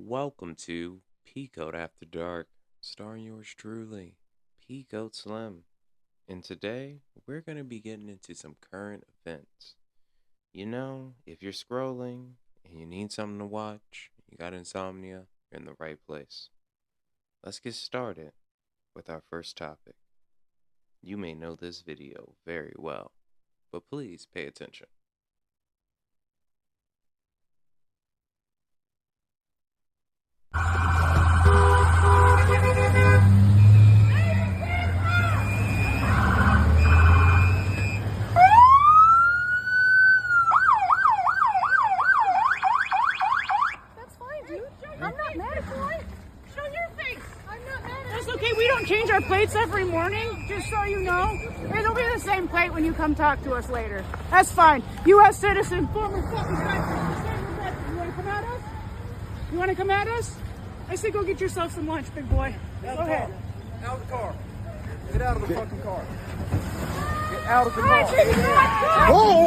Welcome to PeaCoat After Dark, starring yours truly, PeaCoat Slim. And today, we're going to be getting into some current events. You know, if you're scrolling and you need something to watch, you got insomnia, you're in the right place. Let's get started with our first topic. You may know this video very well, but please pay attention. We don't change our plates every morning, just so you know. It'll be the same plate when you come talk to us later. That's fine. U.S. citizen, former fucking veteran. You want to come at us? You want to come at us? I say go get yourself some lunch, big boy. Go ahead. Out of the car. Get out of the fucking car. Get out of the All car. right, Whoa!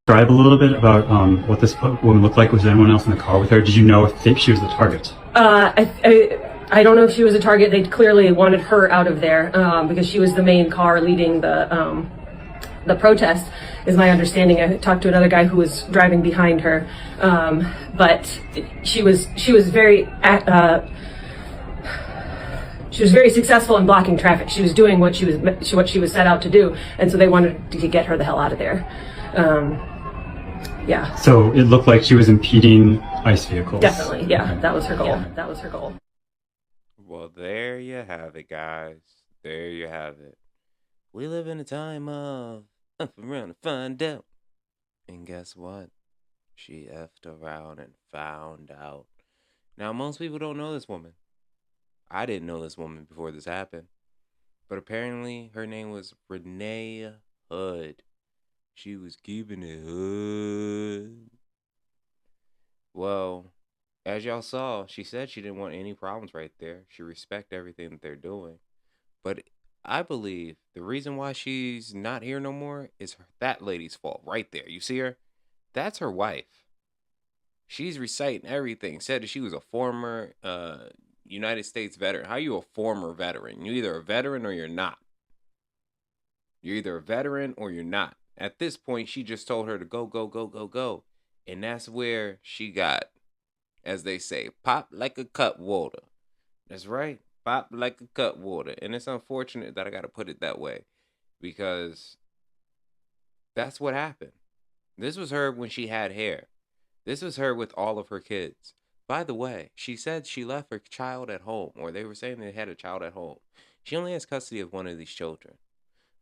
Describe a little bit about what this woman looked like. Was there anyone else in the car with her? Did you know if she was the target? I don't know if she was a target. They clearly wanted her out of there because she was the main car leading the protest, is my understanding. I talked to another guy who was driving behind her, but she was very successful in blocking traffic. She was doing what she was set out to do, and so they wanted to get her the hell out of there. Yeah. So it looked like she was impeding ICE vehicles. Definitely, yeah. Okay. That was her goal. Yeah. That was her goal. Well, there you have it, guys. There you have it. We live in a time of up around to find out. And guess what? She effed around and found out. Now, most people don't know this woman. I didn't know this woman before this happened. But apparently, her name was Renee Good. She was keeping it hood. Well, as y'all saw, she said she didn't want any problems right there. She respect everything that they're doing. But I believe the reason why she's not here no more is that lady's fault right there. You see her? That's her wife. She's reciting everything. Said that she was a former United States veteran. How are you a former veteran? You're either a veteran or you're not. You're either a veteran or you're not. At this point, she just told her to go, go, go, go, go. And that's where she got, as they say, pop like a cut water. That's right. Pop like a cut water. And it's unfortunate that I got to put it that way, because that's what happened. This was her when she had hair. This was her with all of her kids. By the way, she said she left her child at home, or they were saying they had a child at home. She only has custody of one of these children.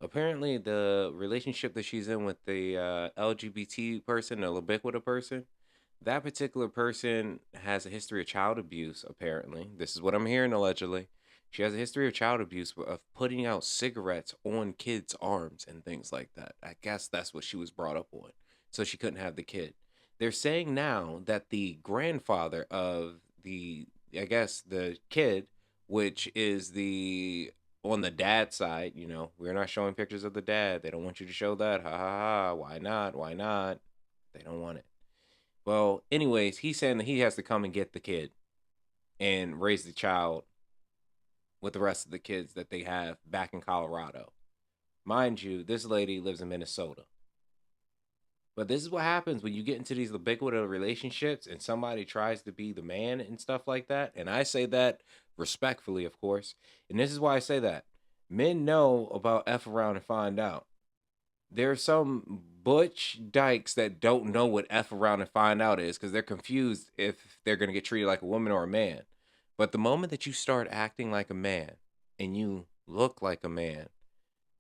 Apparently, the relationship that she's in with the LGBT person, the ubiquitous person, that particular person has a history of child abuse, apparently. This is what I'm hearing, allegedly. She has a history of child abuse, of putting out cigarettes on kids' arms and things like that. I guess that's what she was brought up on. So she couldn't have the kid. They're saying now that the grandfather of the kid, which is on the dad side, we're not showing pictures of the dad. They don't want you to show that. Ha ha ha. Why not? Why not? They don't want it. Well, anyways, he's saying that he has to come and get the kid and raise the child with the rest of the kids that they have back in Colorado. Mind you, this lady lives in Minnesota. But this is what happens when you get into these ubiquitous relationships and somebody tries to be the man and stuff like that. And I say that respectfully, of course. And this is why I say that. Men know about F around and find out. There are some butch dykes that don't know what F around and find out is, because they're confused if they're going to get treated like a woman or a man. But the moment that you start acting like a man and you look like a man,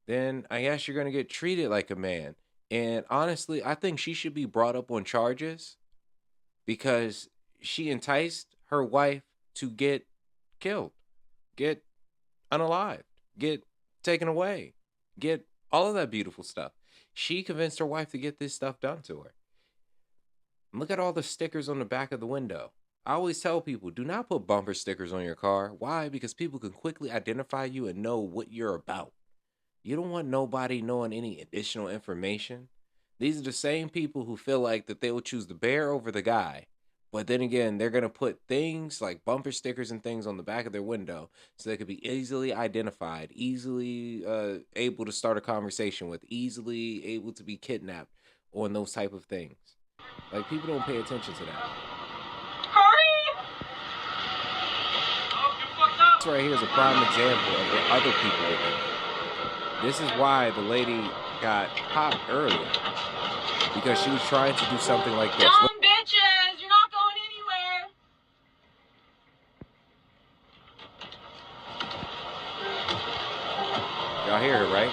then I guess you're going to get treated like a man. And honestly, I think she should be brought up on charges because she enticed her wife to get killed, get unalived, get taken away, get all of that beautiful stuff. She convinced her wife to get this stuff done to her. Look at all the stickers on the back of the window. I always tell people, do not put bumper stickers on your car. Why? Because people can quickly identify you and know what you're about. You don't want nobody knowing any additional information. These are the same people who feel like that they will choose the bear over the guy. But then again, they're going to put things like bumper stickers and things on the back of their window so they could be easily identified, easily able to start a conversation with, easily able to be kidnapped on those type of things. Like, people don't pay attention to that. This right here is a prime example of what other people are doing. This is why the lady got popped earlier, because she was trying to do something like this. Dumb bitches, you're not going anywhere. Y'all hear her, right?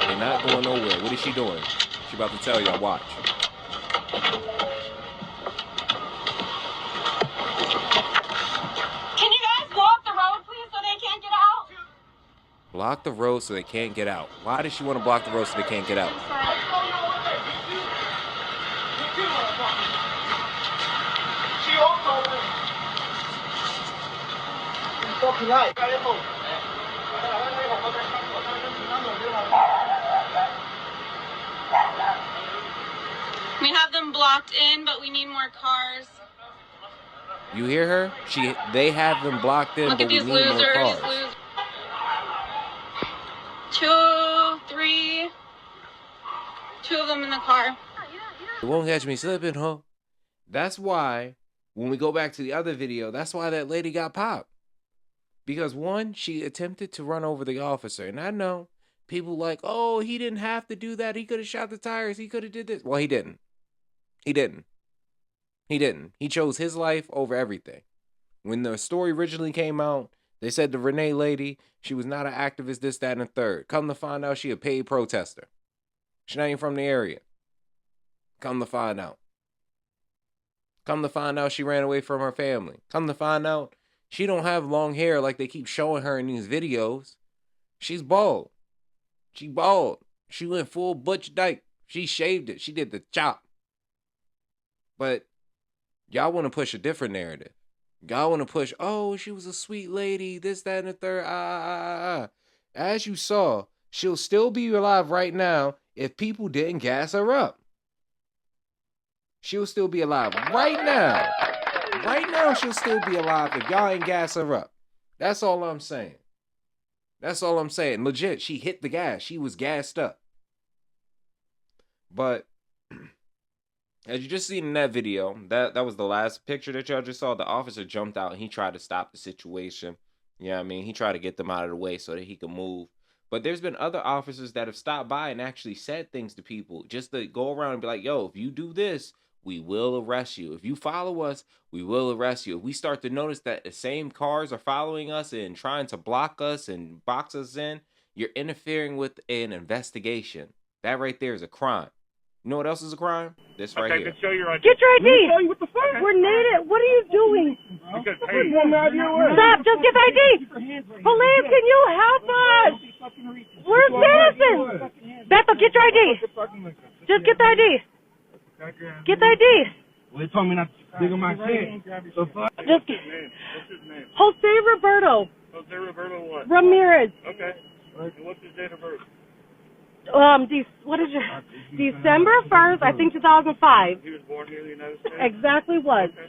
They're not going nowhere. What is she doing? She about to tell y'all, watch. Can you guys block the road, please, so they can't get out? Block the road so they can't get out. Why does she want to block the road so they can't get out? We have them blocked in, but we need more cars. You hear her? They have them blocked in, Look but at we these need more losers. cars. 2, 3. 2 of them in the car. It won't catch me slipping, huh? That's why, when we go back to the other video, that's why that lady got popped. Because one, she attempted to run over the officer. And I know people like, oh, he didn't have to do that. He could have shot the tires. He could have did this. Well, he didn't. He didn't. He didn't. He chose his life over everything. When the story originally came out, they said the Renee lady, she was not an activist, this, that, and the third. Come to find out, she a paid protester. She not even from the area. Come to find out. Come to find out, she ran away from her family. Come to find out, she don't have long hair like they keep showing her in these videos. She's bald. She bald. She went full Butch Dyke. She shaved it. She did the chop. But y'all want to push a different narrative. Y'all want to push, oh, she was a sweet lady, this, that, and the third. As you saw, she'll still be alive right now if people didn't gas her up. She'll still be alive right now. Right now, she'll still be alive if y'all ain't gas her up. That's all I'm saying. That's all I'm saying. Legit, she hit the gas. She was gassed up. But as you just seen in that video, that was the last picture that y'all just saw. The officer jumped out and he tried to stop the situation. You know what I mean? He tried to get them out of the way so that he could move. But there's been other officers that have stopped by and actually said things to people just to go around and be like, yo, if you do this, we will arrest you. If you follow us, we will arrest you. If we start to notice that the same cars are following us and trying to block us and box us in, you're interfering with an investigation. That right there is a crime. You know what else is a crime? This right here. Show your ID. Get your ID. Show you what the fuck? We're native. What are you doing? Because, hey, Stop. Just get the ID. Police, can you help us? We're citizens. Bethel, get your ID. Just get the ID. Get the ID. Well, they told me not to dig in my shit. So fuck. Just What's his name? Jose Roberto Jose Roberto what? Ramirez. Okay. And what's his date of birth? What is your December 1st, I think 2005. He was born here in the United States? Exactly was. Okay.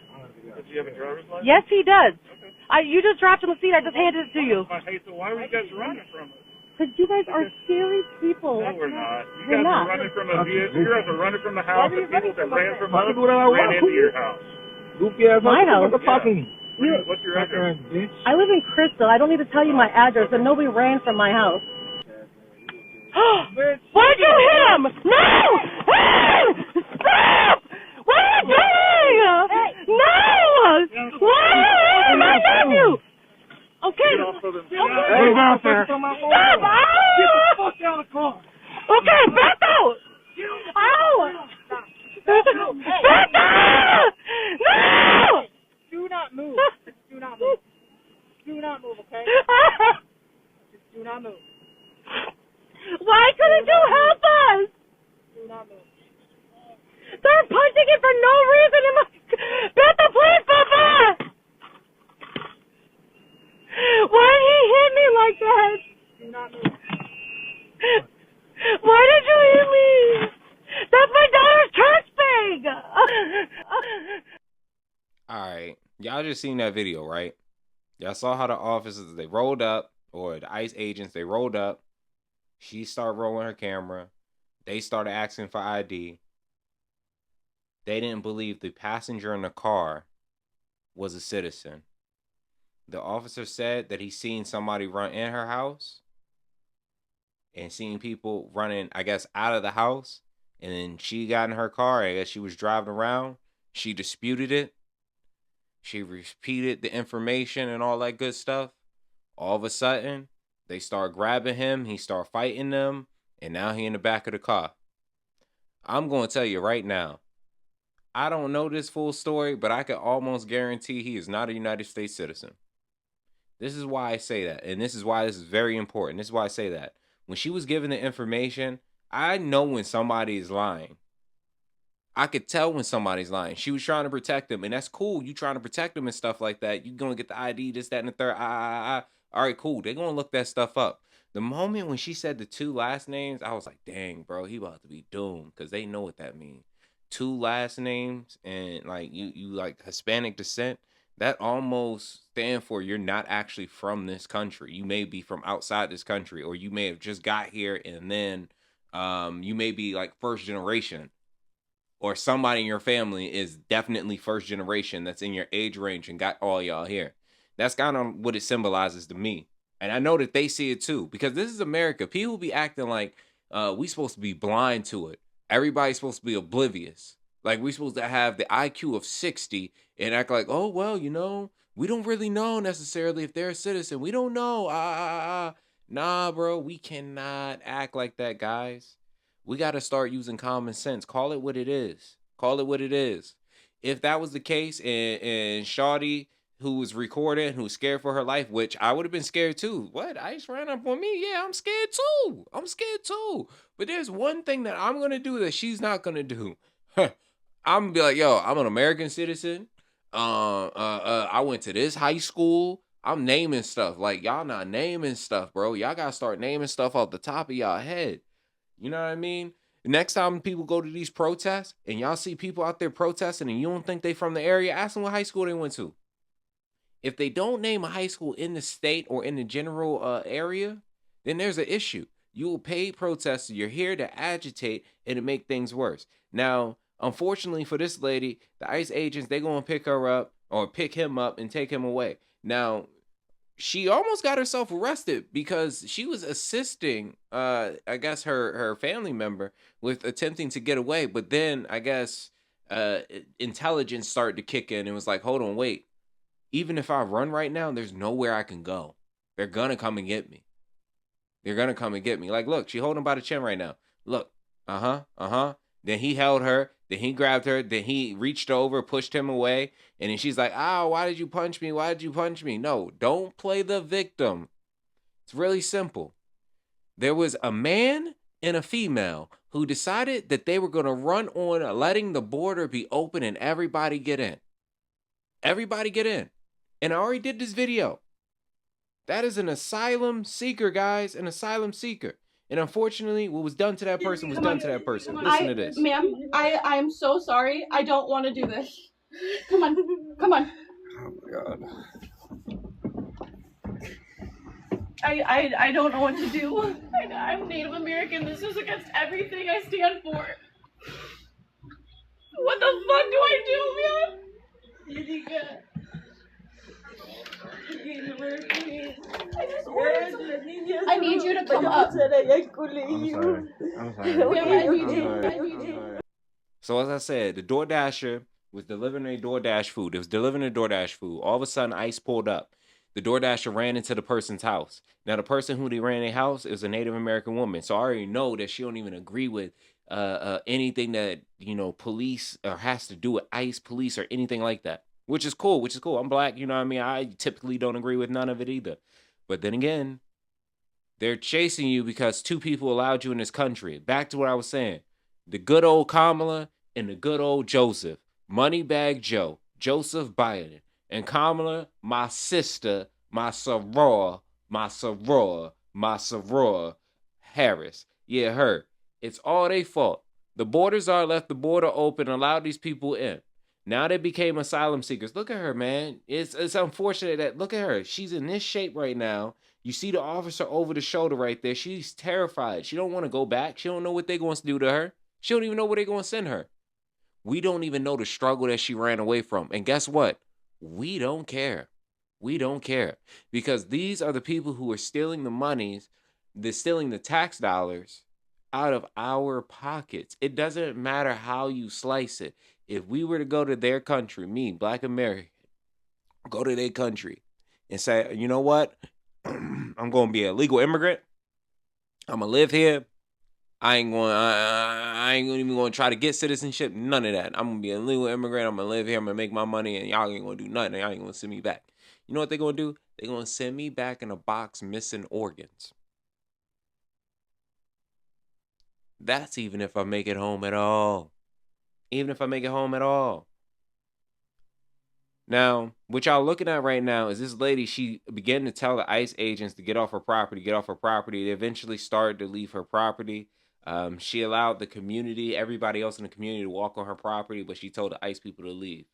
Does he have a driver's license? Yes, he does. Okay. You just dropped on the seat. I just handed it to you. Hey, so why were you guys running from us? Because you guys are scary people. No, we're not. We're You guys not. are running from a vehicle. You guys are running from the house. The people that ran from us ran into your house. Goofy ass. My house. Yeah. What's your address? I live in Crystal. I don't need to tell you my address, and nobody ran from my house. Why'd you hit him? No! Stop! What are you doing? No! Why? My nephew! Okay. Hey, out there. Stop! Ow! Get the fuck out of the car. Okay, back out! Ow! Back out! No! Do not move. Do not move. Do not move, okay? Just do not move. Why couldn't you help us? Do not move. They're punching it for no reason in my... Bethel, please, Papa! Why did he hit me like that? Do not move. Why did you hit me? That's my dad! y'all just seen that video, right? Y'all saw how the officers, they rolled up, or the ICE agents, they rolled up. She started rolling her camera. They started asking for ID. They didn't believe the passenger in the car was a citizen. The officer said that he seen somebody run in her house and seen people running, I guess, out of the house. And then she got in her car. I guess she was driving around. She disputed it. She repeated the information and all that good stuff. All of a sudden, they start grabbing him. He start fighting them. And now he in the back of the car. I'm going to tell you right now. I don't know this full story, but I can almost guarantee he is not a United States citizen. This is why I say that. And this is why this is very important. This is why I say that. When she was given the information, I know when somebody is lying. I could tell when somebody's lying. She was trying to protect them, and that's cool. You trying to protect them and stuff like that. You gonna get the ID, this, that, and the third. All right, cool. They're gonna look that stuff up. The moment when she said the 2 last names, I was like, dang, bro, he about to be doomed, because they know what that means. 2 last names and like you like Hispanic descent. That almost stand for you're not actually from this country. You may be from outside this country, or you may have just got here and then you may be like first generation, or somebody in your family is definitely first generation that's in your age range and got all y'all here. That's kind of what it symbolizes to me. And I know that they see it too, because this is America. People be acting like we supposed to be blind to it. Everybody's supposed to be oblivious. Like we supposed to have the IQ of 60 and act like, oh, well, we don't really know necessarily if they're a citizen. We don't know. Nah, bro, we cannot act like that, guys. We got to start using common sense. Call it what it is. Call it what it is. If that was the case and Shawty, who was recording, who was scared for her life, which I would have been scared too. What? ICE ran up on me? Yeah, I'm scared too. I'm scared too. But there's one thing that I'm going to do that she's not going to do. I'm going to be like, yo, I'm an American citizen. I went to this high school. I'm naming stuff. Like, y'all not naming stuff, bro. Y'all got to start naming stuff off the top of y'all head. You know what I mean? Next time people go to these protests and y'all see people out there protesting and you don't think they from the area, ask them what high school they went to. If they don't name a high school in the state or in the general area, then there's an issue. You will pay protesters. You're here to agitate and to make things worse. Now, unfortunately for this lady, the ICE agents, they're going to pick her up or pick him up and take him away. Now, she almost got herself arrested because she was assisting, I guess, her family member with attempting to get away. But then, I guess, intelligence started to kick in and was like, hold on, wait. Even if I run right now, there's nowhere I can go. They're going to come and get me. They're going to come and get me. Like, look, she holding him by the chin right now. Look, Then he held her. Then he grabbed her. Then he reached over, pushed him away. And then she's like, ow, why did you punch me? Why did you punch me? No, don't play the victim. It's really simple. There was a man and a female who decided that they were going to run on letting the border be open and everybody get in. Everybody get in. And I already did this video. That is an asylum seeker, guys. An asylum seeker. And unfortunately, what was done to that person was done to that person. Listen to this. Ma'am, I'm so sorry. I don't want to do this. Come on. Come on. Oh my God. I don't know what to do. I'm Native American. This is against everything I stand for. What the fuck do I do, man? I need you to come up. I'm sorry. So as I said, the DoorDasher was delivering a DoorDash food. It was delivering a DoorDash food. All of a sudden, ICE pulled up. The DoorDasher ran into the person's house. Now, the person who they ran in their house is a Native American woman. So I already know that she don't even agree with anything that, police or has to do with ICE, police, or anything like that. Which is cool. I'm black, you know what I mean? I typically don't agree with none of it either. But then again, they're chasing you because 2 people allowed you in this country. Back to what I was saying. The good old Kamala and the good old Joseph. Moneybag Joe. Joseph Biden. And Kamala, my sister, my soror Harris. Yeah, her. It's all their fault. The borders are left the border open and allowed these people in. Now they became asylum seekers. Look at her, man. It's unfortunate that, look at her. She's in this shape right now. You see the officer over the shoulder right there. She's terrified. She don't want to go back. She don't know what they're going to do to her. She don't even know where they're going to send her. We don't even know the struggle that she ran away from. And guess what? We don't care. We don't care. Because these are the people who are stealing the monies, they're stealing the tax dollars out of our pockets. It doesn't matter how you slice it. If we were to go to their country, me, Black American, go to their country and say, you know what? I'm going to be a legal immigrant. I'm going to live here. I ain't even going to try to get citizenship. None of that. I'm going to be a legal immigrant. I'm going to live here. I'm going to make my money, and y'all ain't going to do nothing. Y'all ain't going to send me back. You know what they're going to do? They're going to send me back in a box missing organs. That's even if I make it home at all. Even if I make it home at all. Now, what y'all looking at right now is this lady, she began to tell the ICE agents to get off her property, get off her property. They eventually started to leave her property. She allowed the community, everybody else in the community, to walk on her property, but she told the ICE people to leave.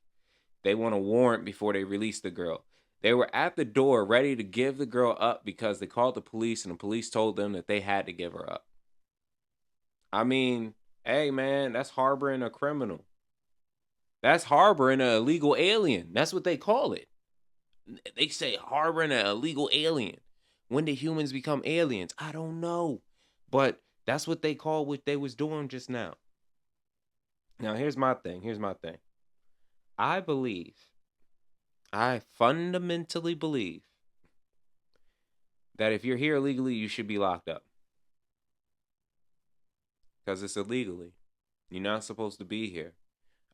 They want a warrant before they release the girl. They were at the door ready to give the girl up because they called the police, and the police told them that they had to give her up. I mean, hey, man, that's harboring a criminal. That's harboring an illegal alien. That's what they call it. They say harboring an illegal alien. When did humans become aliens? I don't know. But that's what they call what they was doing just now. Now, here's my thing. I fundamentally believe that if you're here illegally, you should be locked up. Because it's illegally. You're not supposed to be here.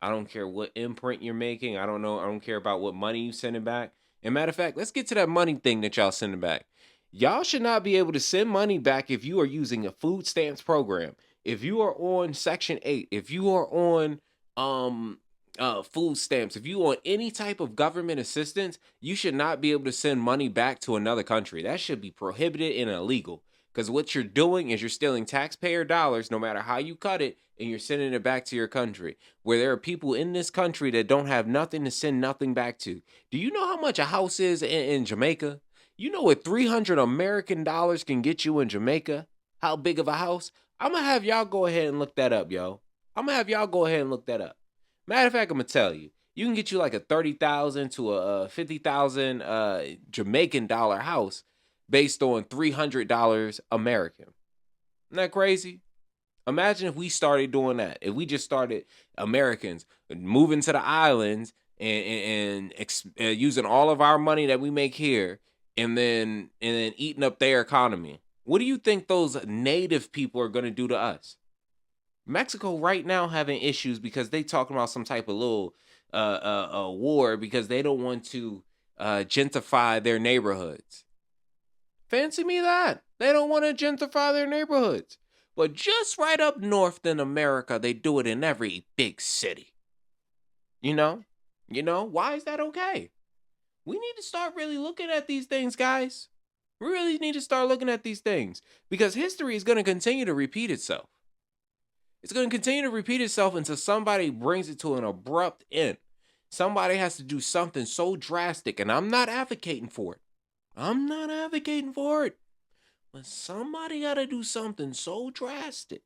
I don't care what imprint you're making. I don't care about what money you sending back. And matter of fact, let's get to that money thing that y'all sending back. Y'all should not be able to send money back if you are using a food stamps program. If you are on Section 8, if you are on food stamps, if you on any type of government assistance, you should not be able to send money back to another country. That should be prohibited and illegal. Because what you're doing is you're stealing taxpayer dollars, no matter how you cut it, and you're sending it back to your country, where there are people in this country that don't have nothing to send nothing back to. Do you know how much a house is in Jamaica? You know what 300 American dollars can get you in Jamaica? How big of a house? I'm going to have y'all go ahead and look that up, yo. Matter of fact, I'm going to tell you. You can get you like a 30,000 to a 50,000 Jamaican dollar house based on $300 American. Isn't that crazy? Imagine if we started doing that. If we just started Americans moving to the islands and using all of our money that we make here and then eating up their economy. What do you think those native people are going to do to us? Mexico right now having issues because they talking about some type of little war because they don't want to gentrify their neighborhoods. Fancy me that. They don't want to gentrify their neighborhoods. But just right up north in America, they do it in every big city. You know, why is that okay? We need to start really looking at these things, guys. We really need to start looking at these things because history is going to continue to repeat itself. It's going to continue to repeat itself until somebody brings it to an abrupt end. Somebody has to do something so drastic, and I'm not advocating for it. But somebody got to do something so drastic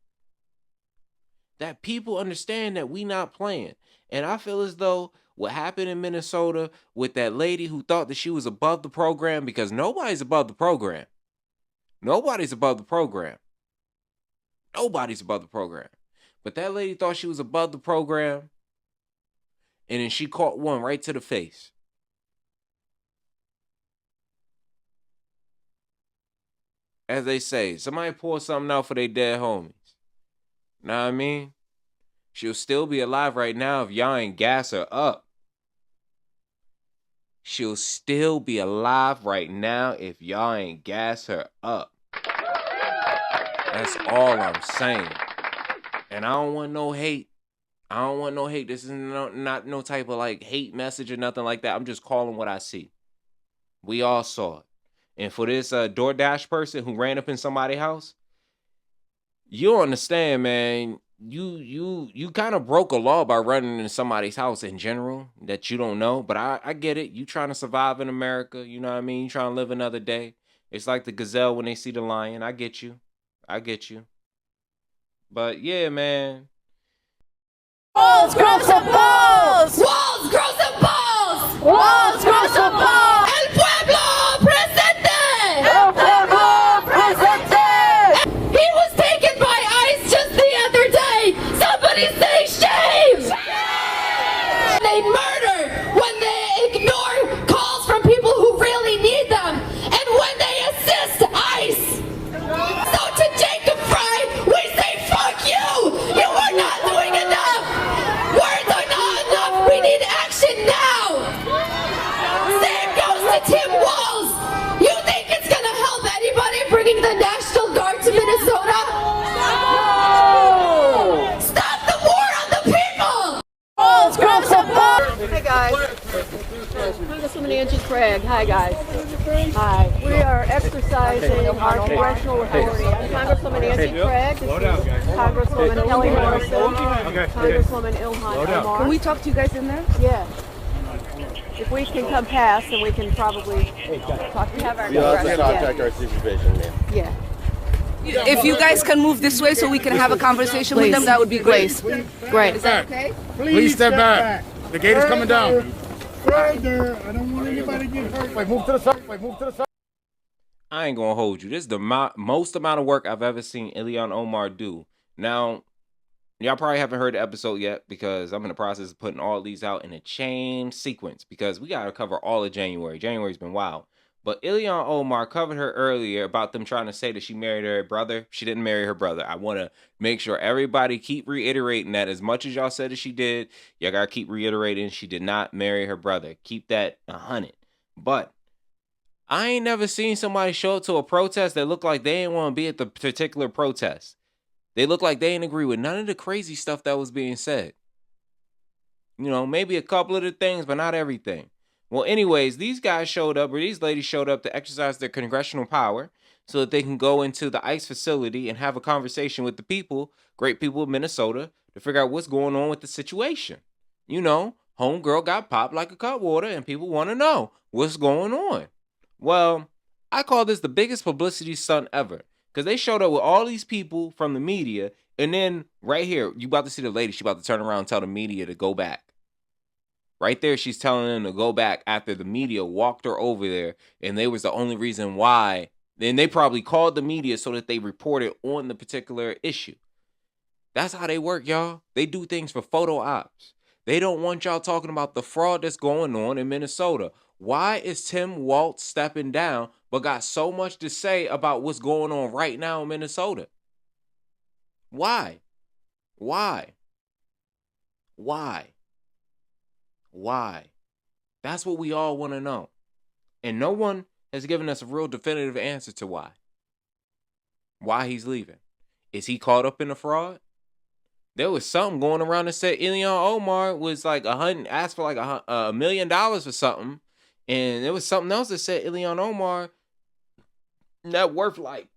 that people understand that we not playing. And I feel as though what happened in Minnesota with that lady who thought that she was above the program, because nobody's above the program. Nobody's above the program. But that lady thought she was above the program, and then she caught one right to the face. As they say, somebody pour something out for their dead homies. Know what I mean? She'll still be alive right now if y'all ain't gas her up. She'll still be alive right now if y'all ain't gas her up. That's all I'm saying. And I don't want no hate. This is not no type of like hate message or nothing like that. I'm just calling what I see. We all saw it. And for this DoorDash person who ran up in somebody's house, you understand, man. you kind of broke a law by running into somebody's house in general that you don't know. But I get it. You trying to survive in America. You know what I mean? You trying to live another day. It's like the gazelle when they see the lion. I get you. I get you. But yeah, man. Walls, grow some balls! Walls, grow some balls! Walls, grow some balls! El pueblo presente! El pueblo presente! He was taken by ICE just the other day! Somebody say shame! Shame! They murder when they ignore calls from people who really need them and when they assist ICE! So to Jacob Fry, we say fuck you! You are not doing enough! Words are not enough! We need action now! Same goes to Tim Walz! You think it's gonna help anybody bringing the National Guard to Minnesota? No! Stop the war on the people! Walz, grow some balls! Hey guys. Congresswoman Angie Craig. Hi guys. Hi. We are exercising our congressional authority. I'm Congresswoman Angie Craig. This is Congresswoman Kelly Morrison. Congresswoman Ilhan Omar. Can we talk to you guys in there? Yeah. If we can come past, then we can probably talk. We have our contact our supervision, man. Yeah. If you guys can move this way so we can have a conversation with them, that would be great. Great. Is that okay? Please step back. The gate is coming down. Further. I don't want anybody to get hurt. Wait, move to the side. Wait, move to the side. I ain't gonna hold you. This is the most amount of work I've ever seen Ilhan Omar do. Now, y'all probably haven't heard the episode yet because I'm in the process of putting all these out in a chain sequence because we gotta cover all of January. January's been wild. But Ilhan Omar covered her earlier about them trying to say that she married her brother. She didn't marry her brother. I want to make sure everybody keep reiterating that as much as y'all said that she did, y'all got to keep reiterating she did not marry her brother. Keep that 100. But I ain't never seen somebody show up to a protest that looked like they didn't want to be at the particular protest. They looked like they didn't agree with none of the crazy stuff that was being said. You know, maybe a couple of the things, but not everything. Well, anyways, these guys showed up, or these ladies showed up to exercise their congressional power so that they can go into the ICE facility and have a conversation with the people, great people of Minnesota, to figure out what's going on with the situation. You know, homegirl got popped like a cut water, and people want to know what's going on. Well, I call this the biggest publicity stunt ever, because they showed up with all these people from the media, and then right here, you about to see the lady, she about to turn around and tell the media to go back. Right there, she's telling them to go back after the media walked her over there, and they was the only reason why. Then they probably called the media so that they reported on the particular issue. That's how they work, y'all. They do things for photo ops. They don't want y'all talking about the fraud that's going on in Minnesota. Why is Tim Walz stepping down but got so much to say about what's going on right now in Minnesota? Why? Why? Why? Why? That's what we all want to know. And no one has given us a real definitive answer to why. Why he's leaving. Is he caught up in the fraud? There was something going around that said Ilhan Omar was like asked for like $1 million for something. And there was something else that said Ilhan Omar net worth like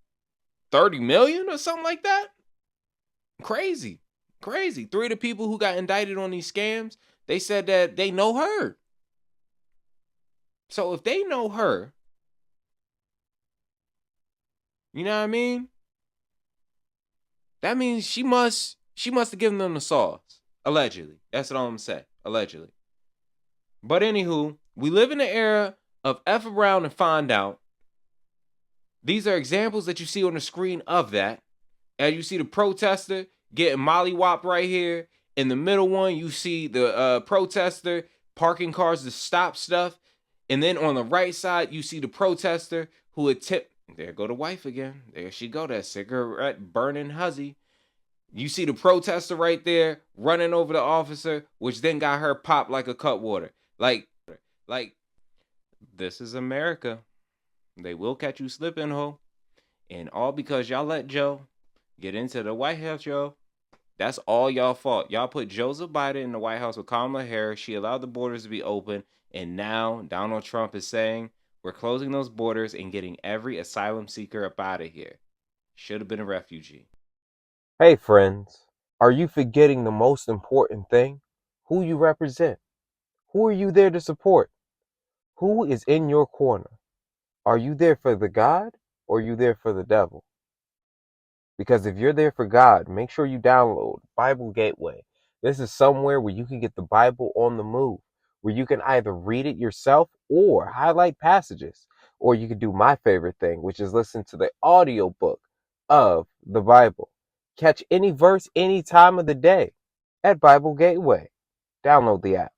30 million or something like that. Crazy. 3 of the people who got indicted on these scams, they said that they know her. So if they know her, you know what I mean? That means she must have given them the sauce. Allegedly. That's what I'm going to say. Allegedly. But anywho, we live in an era of F around and find out. These are examples that you see on the screen of that. As you see the protester getting mollywopped right here. In the middle one, you see the protester parking cars to stop stuff. And then on the right side, you see the protester who had tipped. There go the wife again. There she go, that cigarette burning hussy. You see the protester right there running over the officer, which then got her popped like a cut water. Like, this is America. They will catch you slipping, ho. And all because y'all let Joe get into the White House, yo. That's all y'all fault. Y'all put Joseph Biden in the White House with Kamala Harris. She allowed the borders to be open. And now Donald Trump is saying we're closing those borders and getting every asylum seeker up out of here. Should have been a refugee. Hey friends, Are you forgetting the most important thing? Who you represent? Who are you there to support? Who is in your corner? Are you there for the God or are you there for the devil? Because if you're there for God, make sure you download Bible Gateway. This is somewhere where you can get the Bible on the move, where you can either read it yourself or highlight passages, or you can do my favorite thing, which is listen to the audio book of the Bible. Catch any verse any time of the day at Bible Gateway. Download the app.